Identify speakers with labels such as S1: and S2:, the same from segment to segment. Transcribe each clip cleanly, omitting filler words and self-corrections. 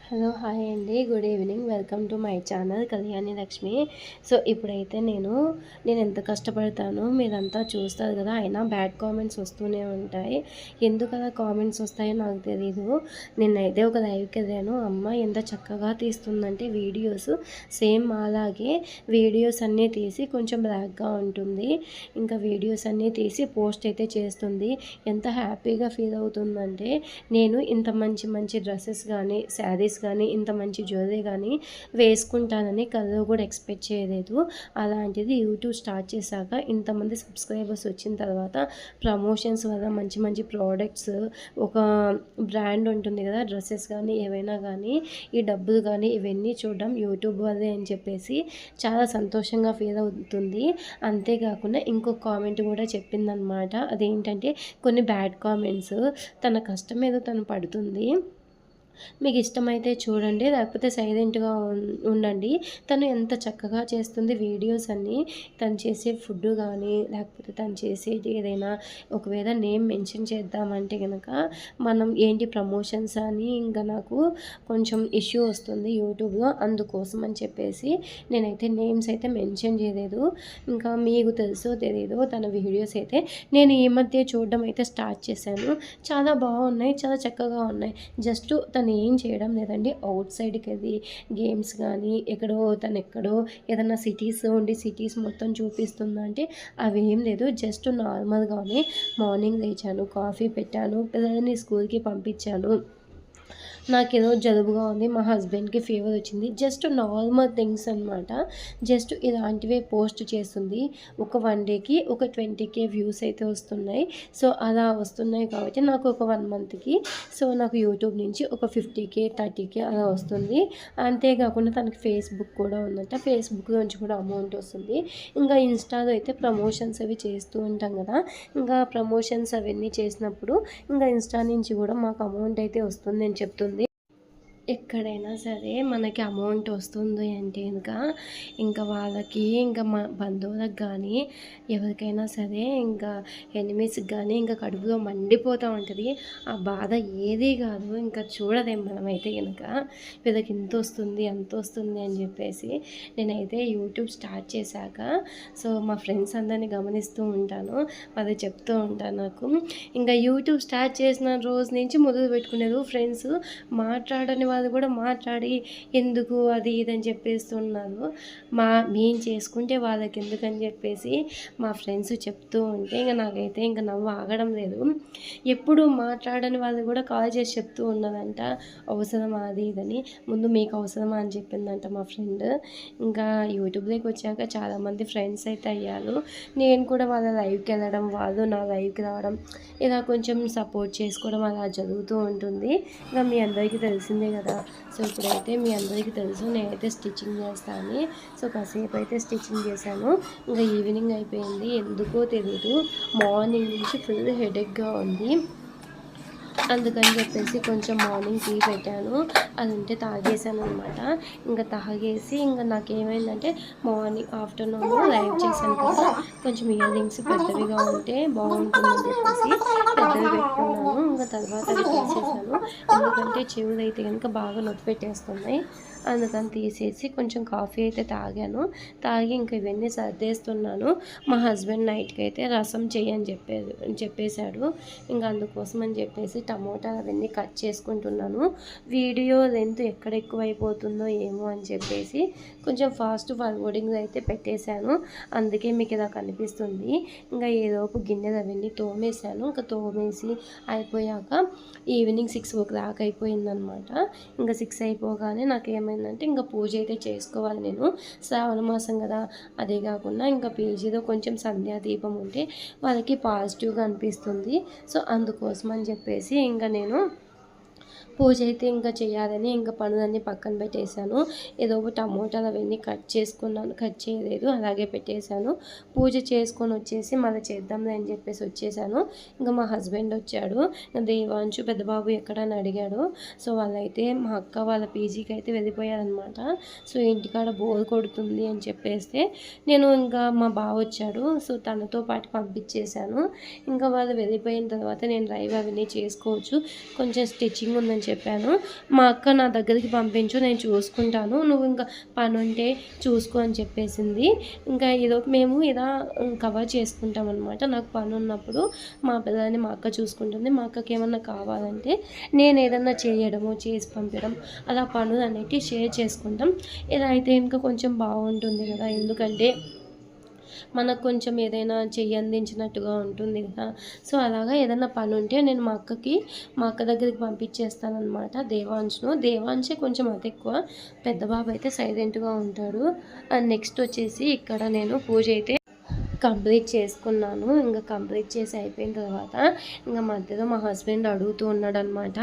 S1: Hello hi అండి, good evening. Welcome to my channel Kalyani Lakshmi. So ఇప్పుడైతే నేను ఎంత కష్టపడతానో మీరంతా చూస్తారు కదా. అయినా బ్యాడ్ కామెంట్స్ వస్తూనే ఉంటాయి. ఎందుకు అలా కామెంట్స్ వస్తాయో నాకు తెలీదు. నిన్నైతే ఒక లైవ్కి వెళ్ళాను. అమ్మ ఎంత చక్కగా తీస్తుందంటే వీడియోస్, సేమ్ అలాగే వీడియోస్ అన్నీ తీసి కొంచెం బ్లాక్గా ఉంటుంది. ఇంకా వీడియోస్ అన్నీ తీసి పోస్ట్ అయితే చేస్తుంది. ఎంత హ్యాపీగా ఫీల్ అవుతుందంటే, నేను ఇంత మంచి మంచి డ్రెస్సెస్ కానీ శారీస్ కానీ ఇంత మంచి జ్యువెలరీ కానీ వేసుకుంటానని కల్లో కూడా ఎక్స్పెక్ట్ చేయలేదు. అలాంటిది యూట్యూబ్ స్టార్ట్ చేశాక ఇంతమంది సబ్స్క్రైబర్స్ వచ్చిన తర్వాత ప్రమోషన్స్ వల్ల మంచి మంచి ప్రోడక్ట్స్, ఒక బ్రాండ్ ఉంటుంది కదా, డ్రెస్సెస్ కానీ ఏవైనా కానీ ఈ డబ్బులు కానీ ఇవన్నీ చూడడం యూట్యూబ్ వల్లే అని చెప్పేసి చాలా సంతోషంగా ఫీల్ అవుతుంది. అంతేకాకుండా ఇంకొక కామెంట్ కూడా చెప్పిందనమాట. అదేంటంటే కొన్ని బ్యాడ్ కామెంట్స్, తన కష్టం ఏదో తను పడుతుంది, మీకు ఇష్టమైతే చూడండి, లేకపోతే సైలెంట్గా ఉండండి. తను ఎంత చక్కగా చేస్తుంది వీడియోస్ అన్నీ. తను చేసే ఫుడ్ కానీ లేకపోతే తను చేసేది ఏదైనా ఒకవేళ నేమ్ మెన్షన్ చేద్దామంటే కనుక మనం ఏంటి ప్రమోషన్స్ అని ఇంకా నాకు కొంచెం ఇష్యూ వస్తుంది యూట్యూబ్లో. అందుకోసం అని చెప్పేసి నేనైతే నేమ్స్ అయితే మెన్షన్ చేయలేదు. ఇంకా మీకు తెలుసో తెలీదో తన వీడియోస్ అయితే నేను ఈ మధ్య చూడడం అయితే స్టార్ట్ చేశాను. చాలా బాగున్నాయి, చాలా చక్కగా ఉన్నాయి. జస్ట్ తను ఏం చేయడం లేదండి, అవుట్ సైడ్కి వెళ్ళి గేమ్స్ కానీ తను ఎక్కడో ఏదైనా సిటీస్ ఉండి సిటీస్ మొత్తం చూపిస్తుందంటే అవి ఏం లేదు. జస్ట్ నార్మల్గానే మార్నింగ్ లేచాను, కాఫీ పెట్టాను, పిల్లల్ని స్కూల్కి పంపించాను, నాకేదో జలుబుగా ఉంది, మా హస్బెండ్కి ఫీవర్ వచ్చింది, జస్ట్ నార్మల్ థింగ్స్ అనమాట. జస్ట్ ఇలాంటివే పోస్ట్ చేస్తుంది. ఒక 1 డేకి ఒక 20K వ్యూస్ అయితే వస్తున్నాయి. సో అలా వస్తున్నాయి కాబట్టి నాకు ఒక 1 మంత్కి సో నాకు యూట్యూబ్ నుంచి ఒక 50K 30K అలా వస్తుంది. అంతేకాకుండా తనకి ఫేస్బుక్ కూడా ఉందంట, ఫేస్బుక్ నుంచి కూడా అమౌంట్ వస్తుంది. ఇంకా ఇన్స్టాలో అయితే ప్రమోషన్స్ అవి చేస్తూ ఉంటాం కదా, ఇంకా ప్రమోషన్స్ అవన్నీ చేసినప్పుడు ఇంకా ఇన్స్టా నుంచి కూడా మాకు అమౌంట్ అయితే వస్తుంది అని చెప్తుంది. ఎక్కడైనా సరే మనకి అమౌంట్ వస్తుంది అంటే ఇంకా వాళ్ళకి, ఇంకా మా బంధువులకు కానీ ఎవరికైనా సరే, ఇంకా ఎనిమీస్కి కానీ ఇంకా కడుపులో మండిపోతూ ఉంటుంది. ఆ బాధ ఏదీ కాదు, ఇంకా చూడలేం మనమైతే వీళ్ళకి ఇంత వస్తుంది అంత వస్తుంది అని చెప్పేసి. నేనైతే యూట్యూబ్ స్టార్ట్ చేశాక సో మా ఫ్రెండ్స్ అందరినీ గమనిస్తూ ఉంటాను, అది చెప్తూ ఉంటాను. నాకు ఇంకా యూట్యూబ్ స్టార్ట్ చేసిన రోజు నుంచి మొదలు పెట్టుకునేది ఫ్రెండ్స్ మాట్లాడని వాళ్ళు కూడా మాట్లాడి ఎందుకు అది ఇదని చెప్పేస్తున్నారు. మేము చేసుకుంటే వాళ్ళకి ఎందుకని చెప్పేసి మా ఫ్రెండ్స్ చెప్తూ ఉంటే నాకైతే నవ్వు ఆగడం లేదు. ఎప్పుడు మాట్లాడని వాళ్ళు కూడా కాల్ చేసి చెప్తూ ఉన్నదంట, అవసరమా అది ఇదని. ముందు మీకు అవసరమా అని చెప్పిందంట మా ఫ్రెండ్. ఇంకా యూట్యూబ్లోకి వచ్చాక చాలామంది ఫ్రెండ్స్ అయితే అయ్యారు. నేను కూడా వాళ్ళ లైవ్కి వెళ్ళడం, వాళ్ళు నా లైవ్కి రావడం, ఇలా కొంచెం సపోర్ట్ చేసుకోవడం అలా జరుగుతూ ఉంటుంది. ఇంకా మీ అందరికీ తెలిసిందే కదా. సో ఇప్పుడైతే మీ అందరికీ తెలుసు నేనైతే స్టిచ్చింగ్ చేస్తాను. సో కాసేపు అయితే స్టిచ్చింగ్ చేశాను. ఇంకా ఈవినింగ్ అయిపోయింది, ఎందుకో తెలీదు మార్నింగ్ నుంచి ఫుల్ హెడేక్గా ఉంది. అందుకని చెప్పేసి కొంచెం మార్నింగ్ టీ పెట్టాను, అది ఉంటే తాగేసాను అనమాట. ఇంకా తాగేసి నాకేమైందంటే మార్నింగ్ ఆఫ్టర్నూన్ లైవ్ చేశాను కదా, కొంచెం ఇయర్ రింగ్స్ పెద్దవిగా ఉంటే బాగుంటుందని చెప్పేసి పెద్దవి పెట్టుకున్నాను. ఇంకా తర్వాత అవి తీసేసాను, ఎందుకంటే చెవులు అయితే బాగా నొప్పి పెట్టేస్తున్నాయి. అందుకని తీసేసి కొంచెం కాఫీ అయితే తాగాను. తాగి ఇంకా ఇవన్నీ సర్దేస్తున్నాను. మా హస్బెండ్ నైట్కి అయితే రసం చేయని చెప్పేశాడు. ఇంకా అందుకోసం అని చెప్పేసి టమోటా అవన్నీ కట్ చేసుకుంటున్నాను. వీడియో లెంత్ ఎక్కడ ఎక్కువ అయిపోతుందో ఏమో అని చెప్పేసి కొంచెం ఫాస్ట్ ఫార్వర్డింగ్ అయితే పెట్టేశాను, అందుకే మీకు ఇలా కనిపిస్తుంది. ఇంకా ఏదోపు గిన్నెలు అవన్నీ తోమేశాను. ఇంకా తోమేసి అయిపోయాక ఈవినింగ్ 6 o'clock అయిపోయిందనమాట. ఇంకా 6 అయిపోగానే నాకేమైందంటే ఇంకా పూజ అయితే చేసుకోవాలి నేను, శ్రావణ మాసం కదా. అదే కాకుండా ఇంకా పీజీలో కొంచెం సంధ్యాదీపం ఉంటే వాళ్ళకి పాజిటివ్గా అనిపిస్తుంది. సో అందుకోసం అని చెప్పేసి ఇంకా నేను పూజ అయితే ఇంకా చేయాలని ఇంకా పనులన్నీ పక్కన పెట్టేశాను. ఏదో టమోటాలు అవన్నీ కట్ చేయలేదు, అలాగే పెట్టేశాను. పూజ చేసుకొని వచ్చేసి మళ్ళీ చేద్దాంలే అని చెప్పేసి వచ్చేసాను. ఇంకా మా హస్బెండ్ వచ్చాడు, దేవాంశు పెద్దబాబు ఎక్కడని అడిగాడు. సో వాళ్ళైతే మా అక్క వాళ్ళ పీజీకి అయితే వెళ్ళిపోయారనమాట. సో ఇంటికాడ బోర్ కొడుతుంది అని చెప్పేస్తే నేను ఇంకా మా బావ వచ్చాడు, సో తనతో పాటు పంపించేశాను. ఇంకా వాళ్ళు వెళ్ళిపోయిన తర్వాత నేను డ్రైవ్ అవన్నీ చేసుకోవచ్చు, కొంచెం స్టిచ్చింగ్ ఉందని చెప్పాను. మా అక్క నా దగ్గరికి పంపించు, నేను చూసుకుంటాను, నువ్వు ఇంకా పని ఉంటే చూసుకో అని చెప్పేసింది. ఇంకా మేము ఇలా కవర్ చేసుకుంటాం అనమాట. నాకు పని ఉన్నప్పుడు మా పిల్లల్ని మా అక్క చూసుకుంటుంది. మా అక్కకి ఏమన్నా కావాలంటే నేను ఏదన్నా చేయడము, చేసి పంపించడం, అలా పనులు అనేవి షేర్ చేసుకుంటాం. ఇలా అయితే ఇంకా కొంచెం బాగుంటుంది కదా, ఎందుకంటే మనకు కొంచెం ఏదైనా చెయ్యి అందించినట్టుగా ఉంటుంది కదా. సో అలాగా ఏదైనా పని ఉంటే నేను మా అక్క దగ్గరికి పంపించేస్తానమాట. దేవాంశే కొంచెం అతి ఎక్కువ, పెద్ద బాబు అయితే సైలెంట్గా ఉంటాడు. అండ్ నెక్స్ట్ వచ్చేసి ఇక్కడ నేను పూజ అయితే కంప్లీట్ చేసుకున్నాను. ఇంకా కంప్లీట్ చేసి అయిపోయిన తర్వాత ఇంకా మధ్యలో మా హస్బెండ్ అడుగుతూ ఉన్నాడు అనమాట.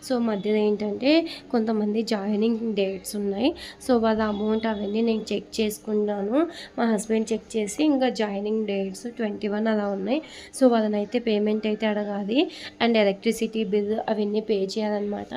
S1: సో మధ్యలో ఏంటంటే కొంతమంది జాయినింగ్ డేట్స్ ఉన్నాయి. సో వాళ్ళ అమౌంట్ అవన్నీ నేను చెక్ చేసుకున్నాను. మా హస్బెండ్ చెక్ చేసి ఇంకా జాయినింగ్ డేట్స్ 21 అలా ఉన్నాయి. సో వాళ్ళనైతే పేమెంట్ అయితే అడగాలి. అండ్ ఎలక్ట్రిసిటీ బిల్ అవన్నీ పే చేయాలన్నమాట.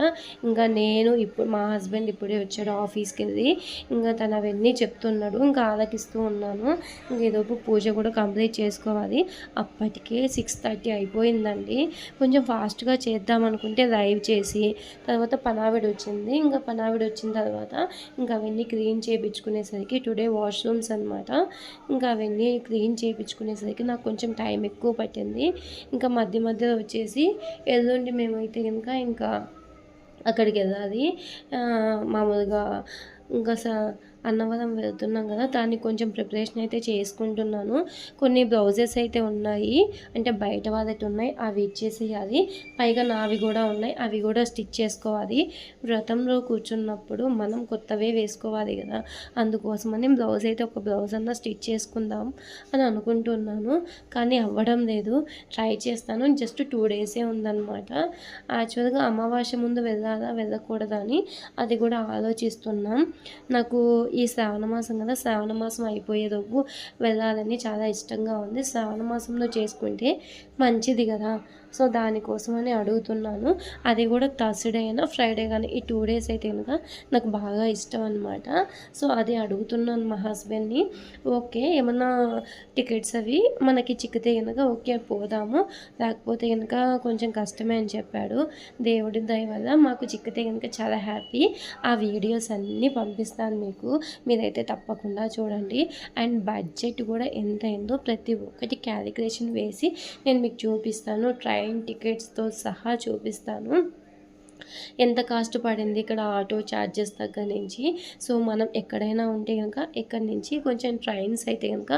S1: ఇంకా నేను మా హస్బెండ్ ఇప్పుడే వచ్చాడు ఆఫీస్కి వెళ్ళి. ఇంకా తను అవన్నీ చెప్తున్నాడు, ఇంకా ఆలకిస్తూ ఉన్నాను. ఇంక ఈలోపు పూజ కూడా కంప్లీట్ చేసుకోవాలి. అప్పటికే 6:30 అయిపోయిందండి. కొంచెం ఫాస్ట్గా చేద్దాం అనుకుంటే లైవ్ చేసి తర్వాత పనావిడ వచ్చింది. ఇంకా పనావిడ వచ్చిన తర్వాత ఇంకా అవన్నీ క్లీన్ చేయించుకునేసరికి టుడే వాష్రూమ్స్ అనమాట. ఇంకా అవన్నీ క్లీన్ చేయించుకునేసరికి నాకు కొంచెం టైం ఎక్కువ పట్టింది. ఇంకా మధ్యలో వచ్చేసి ఎల్లుండి మేమైతే ఇంకా అక్కడికి వెళ్ళాలి. మామూలుగా ఇంకా అన్నవరం వెళ్తున్నాం కదా, దానికి కొంచెం ప్రిపరేషన్ అయితే చేసుకుంటున్నాను. కొన్ని బ్లౌజెస్ అయితే ఉన్నాయి, అంటే బయట వాళ్ళకి ఉన్నాయి, అవి ఇచ్చేసేయాలి. పైగా నావి కూడా ఉన్నాయి, అవి కూడా స్టిచ్ చేసుకోవాలి. వ్రతంలో కూర్చున్నప్పుడు మనం కొత్తవే వేసుకోవాలి కదా, అందుకోసమని బ్లౌజ్ అయితే ఒక బ్లౌజ్ అన్నా స్టిచ్ చేసుకుందాం అని అనుకుంటున్నాను. కానీ అవ్వడం లేదు, ట్రై చేస్తాను. జస్ట్ 2 డేసే ఉందన్నమాట. యాక్చువల్గా అమావాస్య ముందు వెళ్ళాలా వెళ్ళకూడదా అని అది కూడా ఆలోచిస్తున్నాం. నాకు ఈ శ్రావణ మాసం కదా, శ్రావణ మాసం అయిపోయేలోపు వెళ్ళాలని చాలా ఇష్టంగా ఉంది. శ్రావణ మాసంలో చేసుకుంటే మంచిది కదా, సో దానికోసమని అడుగుతున్నాను. అది కూడా థర్స్డే అయినా ఫ్రైడే కానీ ఈ 2 డేస్ అయితే కనుక నాకు బాగా ఇష్టం అనమాట. సో అది అడుగుతున్నాను మా హస్బెండ్ని. ఓకే ఏమన్నా టికెట్స్ అవి మనకి చిక్కితే కనుక ఓకే పోదాము, లేకపోతే కనుక కొంచెం కష్టమే అని చెప్పాడు. దేవుడి దయ వల్ల మాకు చిక్కితే కనుక చాలా హ్యాపీ. ఆ వీడియోస్ అన్నీ పంపిస్తాను మీకు, మీరైతే తప్పకుండా చూడండి. అండ్ బడ్జెట్ కూడా ఎంత అయిందో ప్రతి ఒక్కటి క్యాలిక్యులేషన్ వేసి నేను మీకు చూపిస్తాను. ట్రైన్ టికెట్స్తో సహా చూపిస్తాను. ఎంత కాస్ట్ పడింది ఇక్కడ ఆటో ఛార్జెస్ దగ్గర నుంచి. సో మనం ఎక్కడైనా ఉంటే కనుక ఇక్కడి నుంచి కొంచెం ట్రైన్స్ అయితే కనుక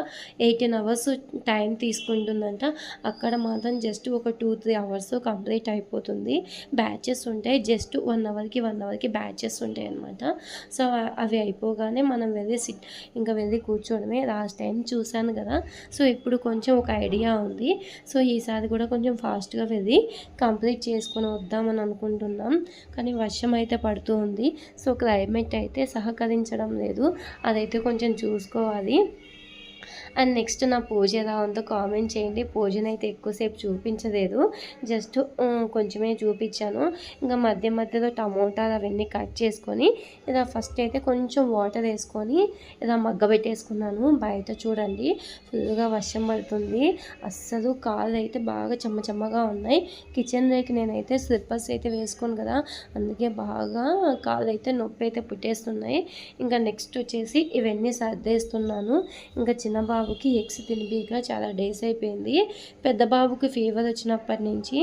S1: 18 అవర్స్ టైం తీసుకుంటుందంట. అక్కడ మాత్రం జస్ట్ ఒక 2-3 అవర్స్ కంప్లీట్ అయిపోతుంది. బ్యాచెస్ ఉంటాయి, జస్ట్ 1 అవర్కి బ్యాచెస్ ఉంటాయి అన్నమాట. సో అవి అయిపోగానే మనం వెళ్ళి కూర్చోవడమే. లాస్ట్ టైం చూశాను కదా, సో ఇప్పుడు కొంచెం ఒక ఐడియా ఉంది. సో ఈసారి కూడా కొంచెం ఫాస్ట్గా వెళ్ళి కంప్లీట్ చేసుకొని వద్దామని అనుకుంటున్నాం. కానీ వర్షం అయితే పడుతూ ఉంది. సో క్లైమేట్ అయితే సహకరించడం లేదు, అదైతే కొంచెం చూసుకోవాలి. అండ్ నెక్స్ట్ నా పూజ ఎలా ఉందో కామెంట్ చేయండి. పూజనైతే ఎక్కువసేపు చూపించలేదు, జస్ట్ కొంచెమే చూపించాను. ఇంకా మధ్యలో టమోటాలు అవన్నీ కట్ చేసుకొని ఇలా ఫస్ట్ అయితే కొంచెం వాటర్ వేసుకొని ఇలా మగ్గబెట్టేసుకున్నాను. బయట చూడండి ఫుల్గా వర్షం పడుతుంది, అస్సలు కాళ్ళు అయితే బాగా చెమ్మగా ఉన్నాయి. కిచెన్లోకి నేనైతే స్లిప్పర్స్ అయితే వేసుకోను కదా, అందుకే బాగా కాళ్ళు అయితే నొప్పి అయితే పుట్టేస్తున్నాయి. ఇంకా నెక్స్ట్ వచ్చేసి ఇవన్నీ సర్దేస్తున్నాను. ఇంకా చిన్న బాబుకి ఎగ్స్ తినిపిక చాలా డేస్ అయిపోయింది. పెద్ద బాబుకి ఫీవర్ వచ్చినప్పటి నుంచి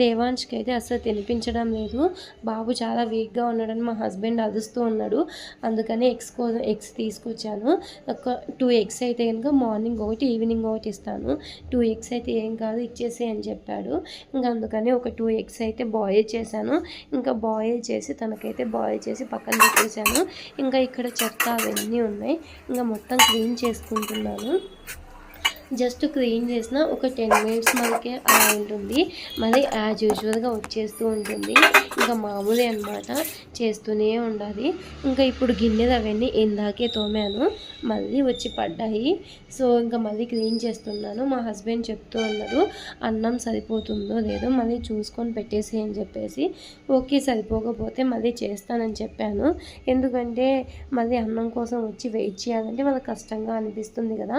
S1: దేవాంష్కి అయితే అస్సలు తినిపించడం లేదు. బాబు చాలా వీక్గా ఉన్నాడని మా హస్బెండ్ అరుస్తూ ఉన్నాడు. అందుకని ఎగ్స్ తీసుకొచ్చాను. ఒక 2 ఎగ్స్ అయితే కనుక మార్నింగ్ ఒకటి ఈవినింగ్ ఒకటి ఇస్తాను. 2 ఎగ్స్ అయితే ఏం కాదు ఇచ్చేసి అని చెప్పాడు. ఇంకా అందుకని ఒక 2 ఎగ్స్ అయితే బాయిల్ చేశాను. ఇంకా బాయిల్ చేసి తనకైతే బాయిల్ చేసి పక్కన పెట్టేశాను. ఇంకా ఇక్కడ చెత్త అవన్నీ ఉన్నాయి, ఇంకా మొత్తం క్లీన్ చేసుకుంటున్నాను. జస్ట్ క్లీన్ చేసిన ఒక 10 మినిట్స్ మనకే అలా ఉంటుంది, మళ్ళీ యాజ్ యూజువల్గా వచ్చేస్తూ ఉంటుంది. ఇంకా మామూలే అనమాట, చేస్తూనే ఉండాలి. ఇంకా ఇప్పుడు గిన్నెలు అవన్నీ ఇందాకే తోమాను, మళ్ళీ వచ్చి పడ్డాయి. సో ఇంకా మళ్ళీ క్లీన్ చేస్తున్నాను. మా హస్బెండ్ చెప్తూ ఉన్నారు అన్నం సరిపోతుందో లేదో మళ్ళీ చూసుకొని పెట్టేసి అని చెప్పేసి. ఓకే సరిపోకపోతే మళ్ళీ చేస్తానని చెప్పాను. ఎందుకంటే మళ్ళీ అన్నం కోసం వచ్చి వెయిట్ చేయాలంటే వాళ్ళకి కష్టంగా అనిపిస్తుంది కదా.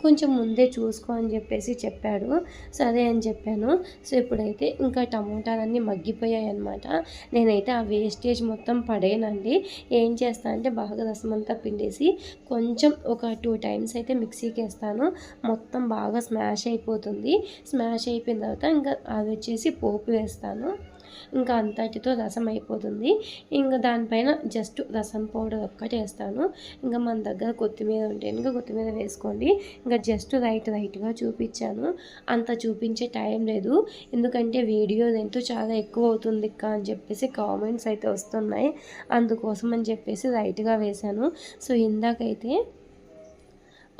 S1: కొంచెం ముందే చూసుకో అని చెప్పేసి చెప్పాడు. సరే అని చెప్పాను. సో ఇప్పుడైతే ఇంకా టమోటాలన్నీ మగ్గిపోయాయి అనమాట. నేనైతే ఆ వేస్టేజ్ మొత్తం పడేయనండి. ఏం చేస్తా అంటే బాగా రసం అంతా పిండేసి కొంచెం ఒక 2 టైమ్స్ అయితే మిక్సీకి వేస్తాను. మొత్తం బాగా స్మాష్ అయిపోతుంది. స్మాష్ అయిపోయిన తర్వాత ఇంకా అది వచ్చేసి పోపు వేస్తాను. ఇంకా అంతటితో రసం అయిపోతుంది. ఇంకా దానిపైన జస్ట్ రసం పౌడర్ ఒక్కటి వేస్తాను. ఇంకా మన దగ్గర కొత్తిమీర ఉంటే ఇంకా కొత్తిమీర వేసుకోండి. ఇంకా జస్ట్ రైట్గా చూపించాను. అంత చూపించే టైం లేదు, ఎందుకంటే వీడియో ఎంతో చాలా ఎక్కువ అవుతుంది అక్క అని చెప్పేసి కామెంట్స్ అయితే వస్తున్నాయి. అందుకోసం అని చెప్పేసి రైట్గా వేశాను. సో ఇందాకైతే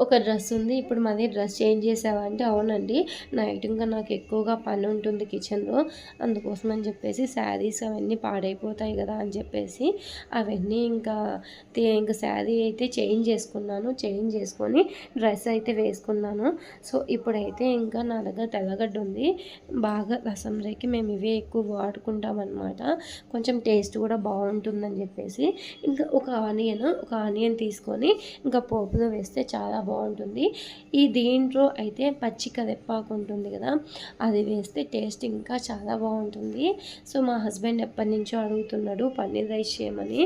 S1: ఒక డ్రెస్ ఉంది, ఇప్పుడు మళ్ళీ డ్రెస్ చేంజ్ చేసావా అంటే అవునండి, నైట్ ఇంకా నాకు ఎక్కువగా పని ఉంటుంది కిచెన్లో, అందుకోసం అని చెప్పేసి శారీస్ అవన్నీ పాడైపోతాయి కదా అని చెప్పేసి అవన్నీ ఇంకా శారీ అయితే చేంజ్ చేసుకున్నాను. చేంజ్ చేసుకొని డ్రెస్ అయితే వేసుకున్నాను. సో ఇప్పుడైతే ఇంకా నా దగ్గర తెల్లగడ్డ ఉంది, బాగా రసంలోకి మేము ఇవే ఎక్కువ వాడుకుంటాం అనమాట. కొంచెం టేస్ట్ కూడా బాగుంటుందని చెప్పేసి ఇంకా ఒక ఆనియన్ తీసుకొని ఇంకా పోపులో వేస్తే చాలా బాగుంటుంది. దీంట్లో అయితే పచ్చి కరివేపాకు ఉంటుంది కదా, అది వేస్తే టేస్ట్ ఇంకా చాలా బాగుంటుంది. సో మా హస్బెండ్ ఎప్పటి నుంచో అడుగుతున్నాడు పన్నీర్ రైస్ చేయమని.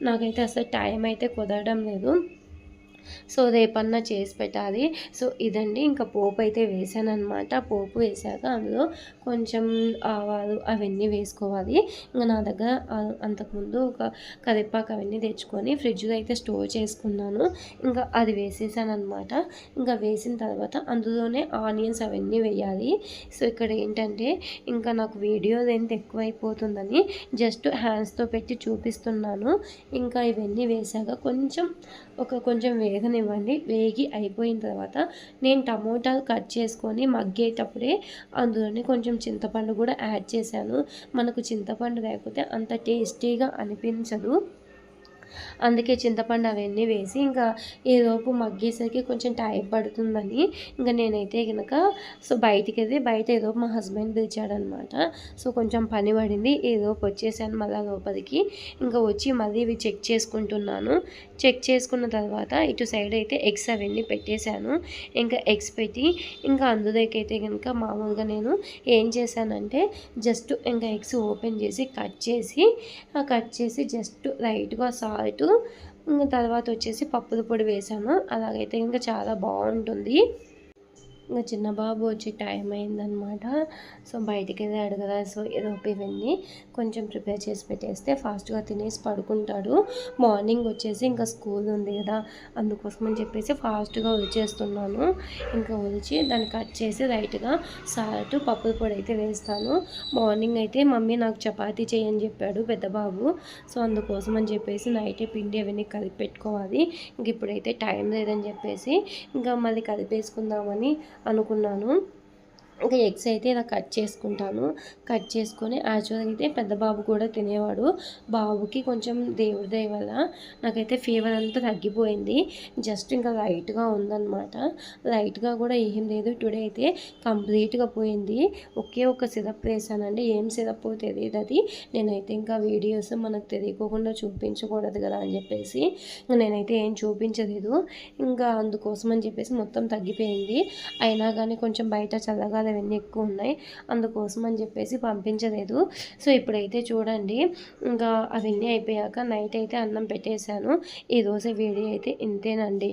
S1: నాకైతే అసలు టైం అయితే కుదరడం లేదు. సో రేపన్నా చేసి పెట్టాలి. సో ఇదండి, ఇంకా పోపు అయితే వేసాను అనమాట. పోపు వేసాక అందులో కొంచెం ఆవాలు అవన్నీ వేసుకోవాలి. ఇంకా నా దగ్గర అంతకుముందు ఒక కరివేపాకు అవన్నీ తెచ్చుకొని ఫ్రిడ్జ్లో అయితే స్టోర్ చేసుకున్నాను. ఇంకా అది వేసేసాను అనమాట. ఇంకా వేసిన తర్వాత అందులోనే ఆనియన్స్ అవన్నీ వేయాలి. సో ఇక్కడ ఏంటంటే ఇంకా నాకు వీడియో లెంత్ ఎక్కువైపోతుందని జస్ట్ హ్యాండ్స్తో పెట్టి చూపిస్తున్నాను. ఇంకా ఇవన్నీ వేసాక కొంచెం వేగనివ్వండి. వేగి అయిపోయిన తర్వాత నేను టమోటాలు కట్ చేసుకొని మగ్గేటప్పుడే అందులోనే కొంచెం చింతపండు కూడా యాడ్ చేశాను. మనకు చింతపండు లేకపోతే అంత టేస్టీగా అనిపించదు, అందుకే చింతపండు అవన్నీ వేసి ఇంకా ఈలోపు మగ్గేసరికి కొంచెం టైం పడుతుందని ఇంకా నేనైతే కనుక బయట ఈలోపు మా హస్బెండ్ పిలిచాడనమాట. సో కొంచెం పని పడింది, ఈలోపు వచ్చేసాను మళ్ళీ లోపలికి. ఇంకా వచ్చి మళ్ళీ ఇవి చెక్ చేసుకుంటున్నాను. చెక్ చేసుకున్న తర్వాత ఇటు సైడ్ అయితే ఎగ్స్ అవన్నీ పెట్టేశాను. ఇంకా ఎగ్స్ పెట్టి ఇంకా అందులోకైతే కనుక మామూలుగా నేను ఏం చేశానంటే జస్ట్ ఇంకా ఎగ్స్ ఓపెన్ చేసి కట్ చేసి జస్ట్ లైట్గా సాల్ట్, ఇంకా తర్వాత వచ్చేసి పప్పుల పొడి వేసాను. అలాగైతే ఇంకా చాలా బాగుంటుంది. ఇంకా చిన్న బాబు వచ్చే టైం అయిందనమాట. సో బయటికి వెళ్ళాడు కదా, సో ఏదోపు ఇవన్నీ కొంచెం ప్రిపేర్ చేసి పెట్టేస్తే ఫాస్ట్గా తినేసి పడుకుంటాడు. మార్నింగ్ వచ్చేసి ఇంకా స్కూల్ ఉంది కదా, అందుకోసం అని చెప్పేసి ఫాస్ట్గా ఉడిచేస్తున్నాను. ఇంకా ఉడిచి దాన్ని కట్ చేసి రైట్గా సాల్ట్ పప్పుల పొడి అయితే వేస్తాను. మార్నింగ్ అయితే మమ్మీ నాకు చపాతీ చేయని చెప్పాడు పెద్ద బాబు. సో అందుకోసం అని చెప్పేసి నైటే పిండి అవన్నీ కలిపి పెట్టుకోవాలి. ఇంక ఇప్పుడైతే టైం లేదని చెప్పేసి ఇంకా మళ్ళీ కలిపేసుకుందామని అనుకున్నాను. ఇంకా ఎగ్స్ అయితే ఇలా కట్ చేసుకుంటాను. కట్ చేసుకొని యాక్చువల్గా అయితే పెద్ద బాబు కూడా తినేవాడు. బాబుకి కొంచెం దేవుడి దయ వల్ల నాకైతే ఫీవర్ అంతా తగ్గిపోయింది. జస్ట్ ఇంకా లైట్గా ఉందన్నమాట. లైట్గా కూడా ఏం లేదు. టుడే అయితే కంప్లీట్గా పోయింది. ఒకే ఒక సిరప్ వేసానండి. ఏం సిరప్ తెలియదు అది. నేనైతే ఇంకా వీడియోస్ మనకు తెలియకోకుండా చూపించకూడదు కదా అని చెప్పేసి నేనైతే ఏం చూపించలేదు. ఇంకా అందుకోసం అని చెప్పేసి మొత్తం తగ్గిపోయింది. అయినా కానీ కొంచెం బయట చల్లగా అవన్నీ ఎక్కువ ఉన్నాయి, అందుకోసం అని చెప్పేసి పంపించలేదు. సో ఇప్పుడైతే చూడండి, ఇంకా అవన్నీ అయిపోయాక నైట్ అయితే అన్నం పెట్టేశాను. ఈరోజు వీడియో అయితే ఇంతేనండి.